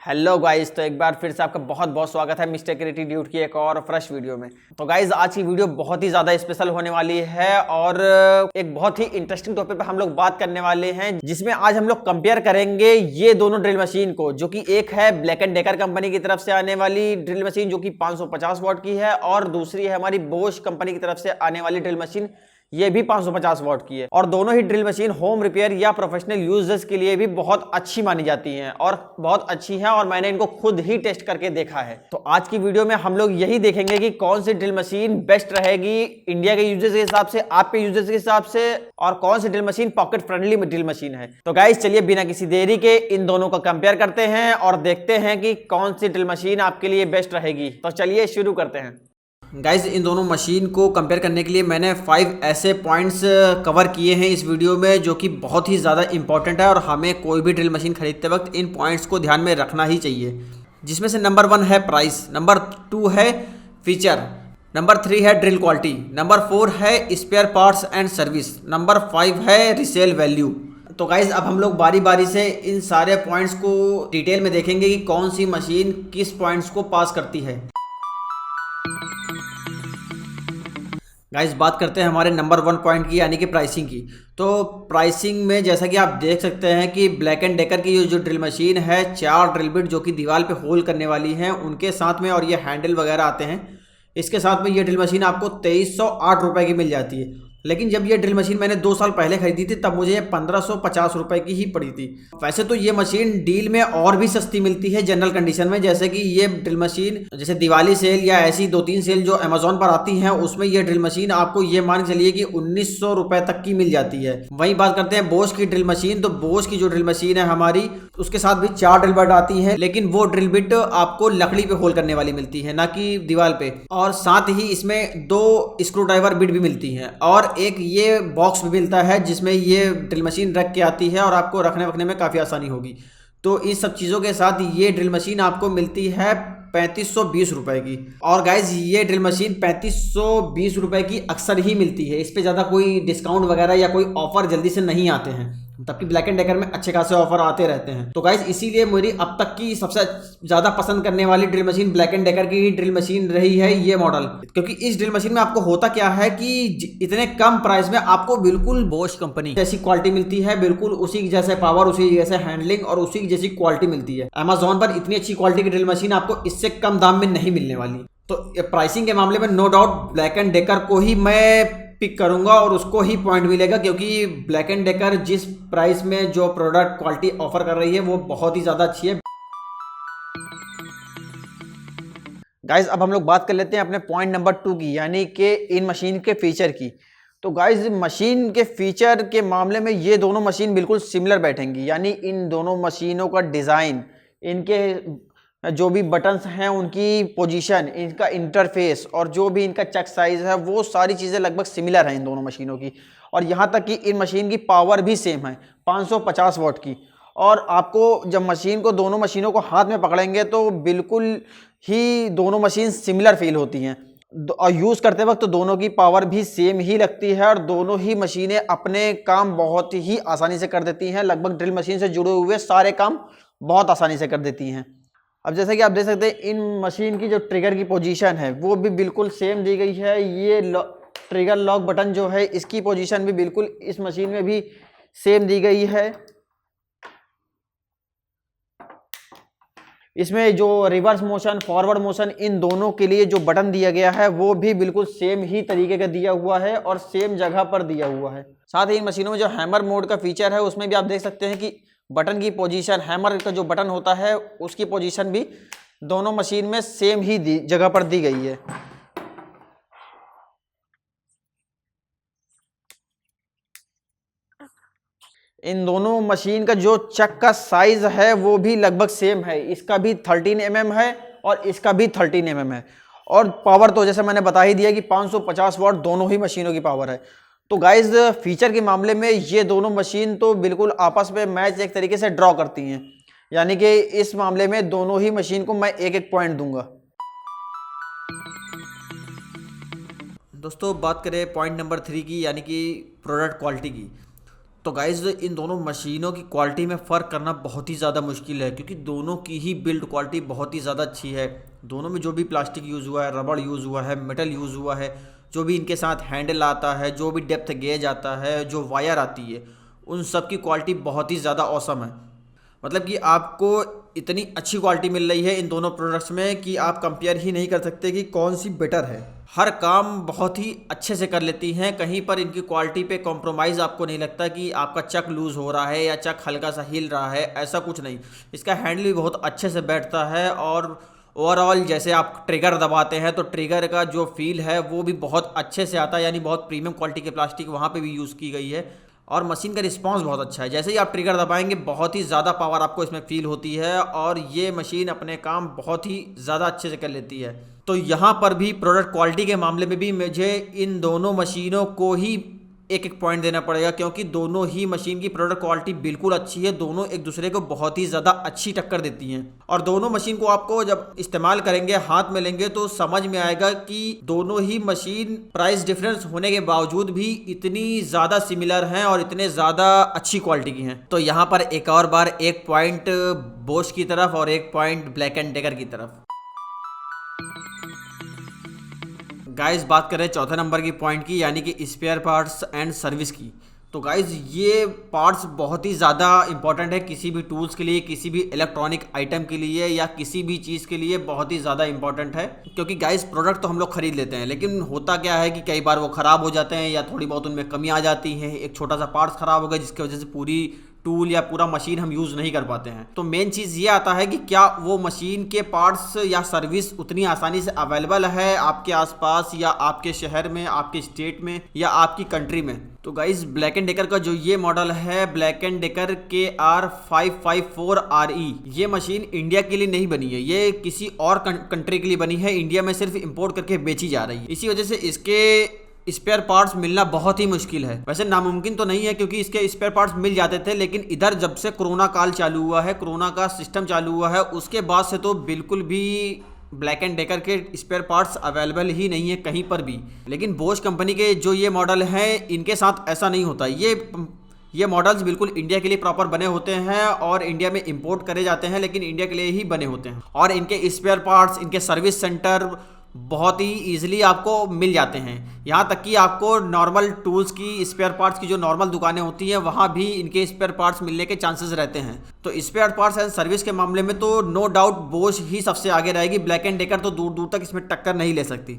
Hello guys, तो एक बार फिर से आपका बहुत बहुत स्वागत है मिस्टर क्रिएटिव ड्यूड की एक और फ्रेश वीडियो में। तो गाइस आज की वीडियो बहुत ही ज़्यादा स्पेशल होने वाली है और एक बहुत ही इंटरेस्टिंग टॉपिक पे हम लोग बात करने वाले हैं, जिसमें आज हम लोग कंपेयर करेंगे ये दोनों ड्रिल मशीन को, जो कि एक है ब्लैक एंड डेकर कंपनी की तरफ से आने वाली ड्रिल मशीन जो कि 550 वॉट की है, और दूसरी है हमारी बोश कंपनी की तरफ से आने वाली ड्रिल मशीन, ये भी 550 वॉट की है। और दोनों ही ड्रिल मशीन होम रिपेयर या प्रोफेशनल यूजर्स के लिए भी बहुत अच्छी मानी जाती हैं और बहुत अच्छी हैं, और मैंने इनको खुद ही टेस्ट करके देखा है। तो आज की वीडियो में हम लोग यही देखेंगे कि कौन सी ड्रिल मशीन बेस्ट रहेगी इंडिया के यूजर्स के हिसाब से, आपके यूजर्स के हिसाब से, और कौन सी drill machine pocket friendly drill machine है। तो गाइस चलिए बिना किसी देरी के इन दोनों का कंपेयर करते हैं और देखते हैं कि कौन सी ड्रिल मशीन आपके लिए बेस्ट रहेगी। तो चलिए शुरू करते हैं। गाइज इन दोनों मशीन को कंपेयर करने के लिए मैंने 5 ऐसे पॉइंट्स कवर किए हैं इस वीडियो में, जो कि बहुत ही ज़्यादा इंपॉर्टेंट है और हमें कोई भी ड्रिल मशीन खरीदते वक्त इन पॉइंट्स को ध्यान में रखना ही चाहिए। जिसमें से नंबर 1 है प्राइस, नंबर 2 है फीचर, नंबर 3 है ड्रिल क्वालिटी, नंबर 4 है spare parts and service, number 5 है रिसेल वैल्यू। तो गाइज अब हम लोग बारी बारी से इन सारे पॉइंट्स को डिटेल में देखेंगे कि कौन सी मशीन किस पॉइंट्स को पास करती है। गाइस बात करते हैं हमारे नंबर 1 पॉइंट की, यानी कि प्राइसिंग की। तो प्राइसिंग में जैसा कि आप देख सकते हैं कि ब्लैक एंड डेकर की जो ड्रिल मशीन है, 4 ड्रिल बिट जो कि दीवार पे होल करने वाली हैं उनके साथ में, और ये हैंडल वगैरह आते हैं, इसके साथ में ये ड्रिल मशीन आपको 2308 रुपये की मिल जाती है। लेकिन जब ये ड्रिल मशीन मैंने 2 साल पहले खरीदी थी तब मुझे ये 1550 रुपये की ही पड़ी थी। वैसे तो ये मशीन डील में और भी सस्ती मिलती है जनरल कंडीशन में, जैसे कि ये ड्रिल मशीन जैसे दिवाली सेल या ऐसी 2-3 सेल जो अमेजोन पर आती हैं उसमें ये ड्रिल मशीन आपको ये मान चलिए कि 1900 रुपये तक की मिल जाती है। वहीं बात करते हैं बोश की ड्रिल मशीन, तो बोश की जो ड्रिल मशीन है हमारी, उसके साथ भी 4 ड्रिल बिट आती हैं, लेकिन वो ड्रिल बिट आपको लकड़ी पे होल करने वाली मिलती है, ना कि दीवार पे। और साथ ही इसमें 2 स्क्रू ड्राइवर बिट भी मिलती हैं, और एक ये बॉक्स भी मिलता है जिसमें ये ड्रिल मशीन रख के आती है और आपको रखने वखने में काफ़ी आसानी होगी। तो इस सब चीज़ों के साथ ये ड्रिल मशीन आपको मिलती है 3520 रुपये की। और गाइज ये ड्रिल मशीन 3520 रुपये की अक्सर ही मिलती है, इस पर ज़्यादा कोई डिस्काउंट वगैरह या कोई ऑफर जल्दी से नहीं आते हैं, तबकि ब्लैक एंड डेकर में अच्छे खासे ऑफर आते रहते हैं। तो गाइज इसीलिए मेरी अब तक की सबसे ज़्यादा पसंद करने वाली drill machine black and decker की ही ड्रिल मशीन रही है ये मॉडल। क्योंकि इस ड्रिल मशीन में आपको होता क्या है कि इतने कम प्राइस में आपको बिल्कुल बोश कंपनी जैसी क्वालिटी मिलती है, बिल्कुल उसी जैसे पावर, उसी जैसे हैंडलिंग और उसी जैसी क्वालिटी मिलती है। अमेजोन पर इतनी अच्छी क्वालिटी की ड्रिल मशीन आपको इससे कम दाम में नहीं मिलने वाली। तो प्राइसिंग के मामले में no doubt Black and Decker को ही मैं पिक करूंगा और उसको ही पॉइंट मिलेगा, क्योंकि ब्लैक एंड डेकर जिस प्राइस में जो प्रोडक्ट क्वालिटी ऑफर कर रही है वो बहुत ही ज़्यादा अच्छी है। गाइज अब हम लोग बात कर लेते हैं अपने पॉइंट नंबर 2 की, यानी कि इन मशीन के फीचर की। तो गाइज मशीन के फीचर के मामले में ये दोनों मशीन बिल्कुल सिमिलर बैठेंगी, यानी इन दोनों मशीनों का डिज़ाइन, इनके जो भी बटन्स हैं उनकी पोजीशन, इनका इंटरफेस और जो भी इनका चक साइज है, वो सारी चीज़ें लगभग सिमिलर हैं इन दोनों मशीनों की। और यहाँ तक कि इन मशीन की पावर भी सेम है, 550 वॉट की। और आपको जब मशीन को, दोनों मशीनों को हाथ में पकड़ेंगे तो बिल्कुल ही दोनों मशीन सिमिलर फील होती हैं, और यूज़ करते वक्त तो दोनों की पावर भी सेम ही लगती है, और दोनों ही मशीनें अपने काम बहुत ही आसानी से कर देती हैं। लगभग ड्रिल मशीन से जुड़े हुए सारे काम बहुत आसानी से कर देती हैं। अब जैसे कि आप देख सकते हैं इन मशीन की जो ट्रिगर की पोजीशन है वो भी बिल्कुल सेम दी गई है। ये ट्रिगर लॉक बटन जो है इसकी पोजीशन भी बिल्कुल इस मशीन में भी सेम दी गई है। इसमें जो रिवर्स मोशन, फॉरवर्ड मोशन, इन दोनों के लिए जो बटन दिया गया है वो भी बिल्कुल सेम ही तरीके का दिया हुआ है और सेम जगह पर दिया हुआ है। साथ ही इन मशीनों में जो हैमर मोड का फीचर है उसमें भी आप देख सकते हैं कि बटन की पोजीशन, हैमर का जो बटन होता है उसकी पोजीशन भी दोनों मशीन में सेम ही जगह पर दी गई है। इन दोनों मशीन का जो चक का साइज है वो भी लगभग सेम है, इसका भी 13 mm है और इसका भी 13 mm है। और पावर तो जैसे मैंने बता ही दिया कि 550 वॉट दोनों ही मशीनों की पावर है। तो गाइज फीचर के मामले में ये दोनों मशीन तो बिल्कुल आपस में मैच एक तरीके से ड्रॉ करती हैं, यानी कि इस मामले में दोनों ही मशीन को मैं 1-1 पॉइंट दूंगा। दोस्तों बात करें पॉइंट नंबर 3 की, यानी कि प्रोडक्ट क्वालिटी की। तो गाइज़ इन दोनों मशीनों की क्वालिटी में फ़र्क करना बहुत ही ज़्यादा मुश्किल है, क्योंकि दोनों की ही बिल्ड क्वालिटी बहुत ही ज़्यादा अच्छी है। दोनों में जो भी प्लास्टिक यूज़ हुआ है, रबड़ यूज़ हुआ है, मेटल यूज़ हुआ है, जो भी इनके साथ हैंडल आता है, जो भी डेप्थ गेज आता है, जो वायर आती है, उन सब की क्वालिटी बहुत ही ज़्यादा औसम है। मतलब कि आपको इतनी अच्छी क्वालिटी मिल रही है इन दोनों प्रोडक्ट्स में कि आप कंपेयर ही नहीं कर सकते कि कौन सी बेटर है। हर काम बहुत ही अच्छे से कर लेती हैं, कहीं पर इनकी क्वालिटी पे कॉम्प्रोमाइज़ आपको नहीं लगता कि आपका चक लूज़ हो रहा है या चक हल्का सा हिल रहा है, ऐसा कुछ नहीं। इसका हैंडल भी बहुत अच्छे से बैठता है और ओवरऑल जैसे आप ट्रिगर दबाते हैं तो ट्रिगर का जो फील है वो भी बहुत अच्छे से आता है, यानी बहुत प्रीमियम क्वालिटी के प्लास्टिक वहाँ पे भी यूज़ की गई है। और मशीन का रिस्पांस बहुत अच्छा है, जैसे ही आप ट्रिगर दबाएंगे बहुत ही ज़्यादा पावर आपको इसमें फील होती है और ये मशीन अपने काम बहुत ही ज़्यादा अच्छे से कर लेती है। तो यहाँ पर भी प्रोडक्ट क्वालिटी के मामले में भी मुझे इन दोनों मशीनों को ही एक एक पॉइंट देना पड़ेगा, क्योंकि दोनों ही मशीन की प्रोडक्ट क्वालिटी बिल्कुल अच्छी है। दोनों एक दूसरे को बहुत ही ज़्यादा अच्छी टक्कर देती हैं और दोनों मशीन को आपको जब इस्तेमाल करेंगे, हाथ में लेंगे, तो समझ में आएगा कि दोनों ही मशीन प्राइस डिफरेंस होने के बावजूद भी इतनी ज़्यादा सिमिलर हैं और इतने ज़्यादा अच्छी क्वालिटी की हैं। तो यहाँ पर एक और बार एक पॉइंट बोश की तरफ और एक पॉइंट ब्लैक एंड डेकर की तरफ। गाइस बात करें चौथे नंबर की पॉइंट की, यानी कि स्पेयर पार्ट्स एंड सर्विस की। तो गाइस ये पार्ट्स बहुत ही ज़्यादा इंपॉर्टेंट है किसी भी टूल्स के लिए, किसी भी इलेक्ट्रॉनिक आइटम के लिए या किसी भी चीज़ के लिए बहुत ही ज़्यादा इंपॉर्टेंट है। क्योंकि गाइस प्रोडक्ट तो हम लोग खरीद लेते हैं, लेकिन होता क्या है कि कई बार वो ख़राब हो जाते हैं या थोड़ी बहुत उनमें कमी आ जाती है। एक छोटा सा पार्ट्स ख़राब हो गया जिसकी वजह से पूरी टूल या पूरा मशीन हम यूज़ नहीं कर पाते हैं। तो मेन चीज़ ये आता है कि क्या वो मशीन के पार्ट्स या सर्विस उतनी आसानी से अवेलेबल है आपके आसपास या आपके शहर में, आपके स्टेट में या आपकी कंट्री में। तो गाइस ब्लैक एंड डेकर का जो ये मॉडल है, ब्लैक एंड डेकर KR554RE, ये मशीन इंडिया के लिए नहीं बनी है, ये किसी और कंट्री के लिए बनी है। इंडिया में सिर्फ इंपोर्ट करके बेची जा रही है। इसी वजह से इसके स्पेयर पार्ट्स मिलना बहुत ही मुश्किल है। वैसे नामुमकिन तो नहीं है, क्योंकि इसके स्पेयर पार्ट्स मिल जाते थे, लेकिन इधर जब से कोरोना काल चालू हुआ है, कोरोना का सिस्टम चालू हुआ है, उसके बाद से तो बिल्कुल भी ब्लैक एंड डेकर के स्पेयर पार्ट्स अवेलेबल ही नहीं है कहीं पर भी। लेकिन बोश कंपनी के जो ये मॉडल हैं, इनके साथ ऐसा नहीं होता। ये मॉडल्स बिल्कुल इंडिया के लिए प्रॉपर बने होते हैं और इंडिया में इंपोर्ट करे जाते हैं, लेकिन इंडिया के लिए ही बने होते हैं। और इनके स्पेयर पार्ट्स, इनके सर्विस सेंटर बहुत ही ईजिली आपको मिल जाते हैं। यहाँ तक कि आपको नॉर्मल टूल्स की, स्पेयर पार्ट्स की जो नॉर्मल दुकानें होती हैं, वहाँ भी इनके स्पेयर पार्ट्स मिलने के चांसेस रहते हैं। तो स्पेयर पार्ट्स एंड सर्विस के मामले में तो नो डाउट बोश ही सबसे आगे रहेगी। ब्लैक एंड डेकर तो दूर दूर तक इसमें टक्कर नहीं ले सकती।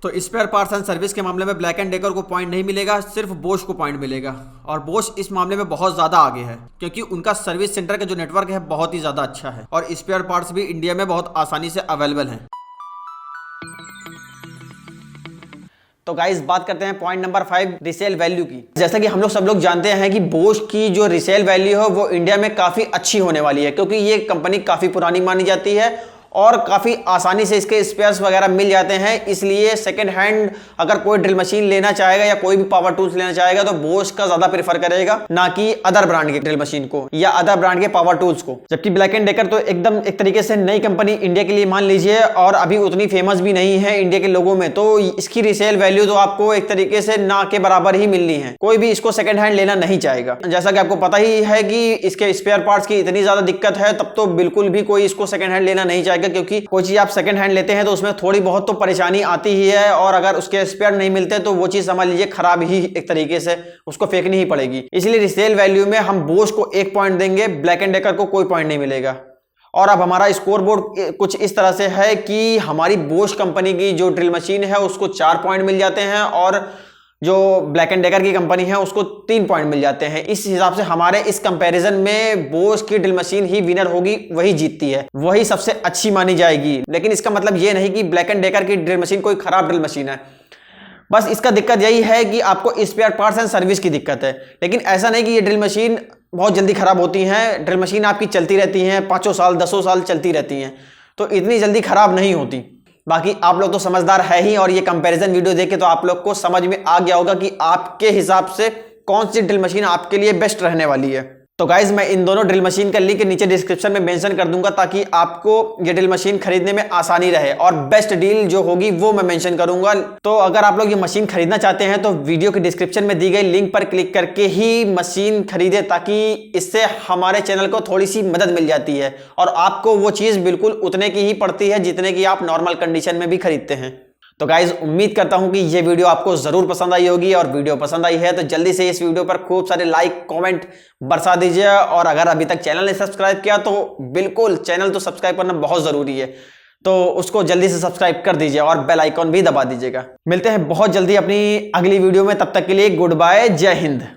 तो स्पेयर पार्ट्स एंड सर्विस के मामले में ब्लैक एंड डेकर को पॉइंट नहीं मिलेगा, सिर्फ बोश को पॉइंट मिलेगा। और बोश इस मामले में बहुत ज़्यादा आगे है, क्योंकि उनका सर्विस सेंटर का जो नेटवर्क है बहुत ही ज़्यादा अच्छा है और स्पेयर पार्ट्स भी इंडिया में बहुत आसानी से अवेलेबल हैं। तो गाइस बात करते हैं पॉइंट नंबर 5, रीसेल वैल्यू की। जैसा कि हम लोग सब लोग जानते हैं कि बोश की जो रीसेल वैल्यू है वो इंडिया में काफ़ी अच्छी होने वाली है, क्योंकि ये कंपनी काफ़ी पुरानी मानी जाती है और काफ़ी आसानी से इसके स्पेयर्स वगैरह मिल जाते हैं। इसलिए सेकंड हैंड अगर कोई ड्रिल मशीन लेना चाहेगा या कोई भी पावर टूल्स लेना चाहेगा तो बोश का ज़्यादा प्रेफर करेगा, ना कि अदर ब्रांड के ड्रिल मशीन को या अदर ब्रांड के पावर टूल्स को। जबकि ब्लैक एंड डेकर तो एकदम एक तरीके से नई कंपनी इंडिया के लिए मान लीजिए और अभी उतनी फेमस भी नहीं है इंडिया के लोगों में, तो इसकी रीसेल वैल्यू तो आपको एक तरीके से ना के बराबर ही मिलनी है। कोई भी इसको सेकंड हैंड लेना नहीं चाहेगा। जैसा कि आपको पता ही है कि इसके स्पेयर पार्ट्स की इतनी ज़्यादा दिक्कत है, तब तो बिल्कुल भी कोई इसको सेकंड हैंड लेना नहीं चाहेगा, क्योंकि कोई चीज़ आप सेकंड हैंड लेते हैं तो उसमें थोड़ी बहुत तो परेशानी आती ही है और अगर उसके स्पेयर नहीं मिलते तो वो चीज़ समझ लीजिए खराब ही एक तरीके से उसको फेंकनी ही पड़ेगी। इसलिए रिसेल वैल्यू में हम बोश को 1 पॉइंट देंगे, ब्लैक एंड डेकर को कोई पॉइंट नहीं मिलेगा। और अब हमारा स्कोर बोर्ड कुछ इस तरह से है कि हमारी बोश कंपनी की जो ड्रिल मशीन है उसको 4 पॉइंट मिल जाते हैं और जो ब्लैक एंड डेकर की कंपनी है उसको 3 पॉइंट मिल जाते हैं। इस हिसाब से हमारे इस कंपैरिजन में बोश की ड्रिल मशीन ही विनर होगी, वही जीतती है, वही सबसे अच्छी मानी जाएगी। लेकिन इसका मतलब ये नहीं कि ब्लैक एंड डेकर की ड्रिल मशीन कोई खराब ड्रिल मशीन है। बस इसका दिक्कत यही है कि आपको स्पेयर पार्ट्स एंड सर्विस की दिक्कत है। लेकिन ऐसा नहीं कि ये ड्रिल मशीन बहुत जल्दी खराब होती हैं। ड्रिल मशीन आपकी चलती रहती हैं, 5 साल 10 साल चलती रहती हैं, तो इतनी जल्दी खराब नहीं होती। बाकी आप लोग तो समझदार है ही और ये कंपैरिजन वीडियो देख के तो आप लोग को समझ में आ गया होगा कि आपके हिसाब से कौन सी ड्रिल मशीन आपके लिए बेस्ट रहने वाली है। तो गाइज मैं इन दोनों ड्रिल मशीन का लिंक नीचे डिस्क्रिप्शन में मेंशन कर दूंगा ताकि आपको ये ड्रिल मशीन खरीदने में आसानी रहे, और बेस्ट डील जो होगी वो मैं मेंशन करूंगा। तो अगर आप लोग ये मशीन खरीदना चाहते हैं तो वीडियो के डिस्क्रिप्शन में दी गई लिंक पर क्लिक करके ही मशीन खरीदे, ताकि इससे हमारे चैनल को थोड़ी सी मदद मिल जाती है और आपको वो चीज बिल्कुल उतने की ही पड़ती है जितने की आप नॉर्मल कंडीशन में भी खरीदते हैं। तो गाइज उम्मीद करता हूं कि ये वीडियो आपको जरूर पसंद आई होगी, और वीडियो पसंद आई है तो जल्दी से इस वीडियो पर खूब सारे लाइक कमेंट बरसा दीजिए, और अगर अभी तक चैनल ने सब्सक्राइब किया तो बिल्कुल चैनल तो सब्सक्राइब करना बहुत जरूरी है, तो उसको जल्दी से सब्सक्राइब कर दीजिए और बेल आइकॉन भी दबा दीजिएगा। मिलते हैं बहुत जल्दी अपनी अगली वीडियो में, तब तक के लिए गुड बाय, जय हिंद।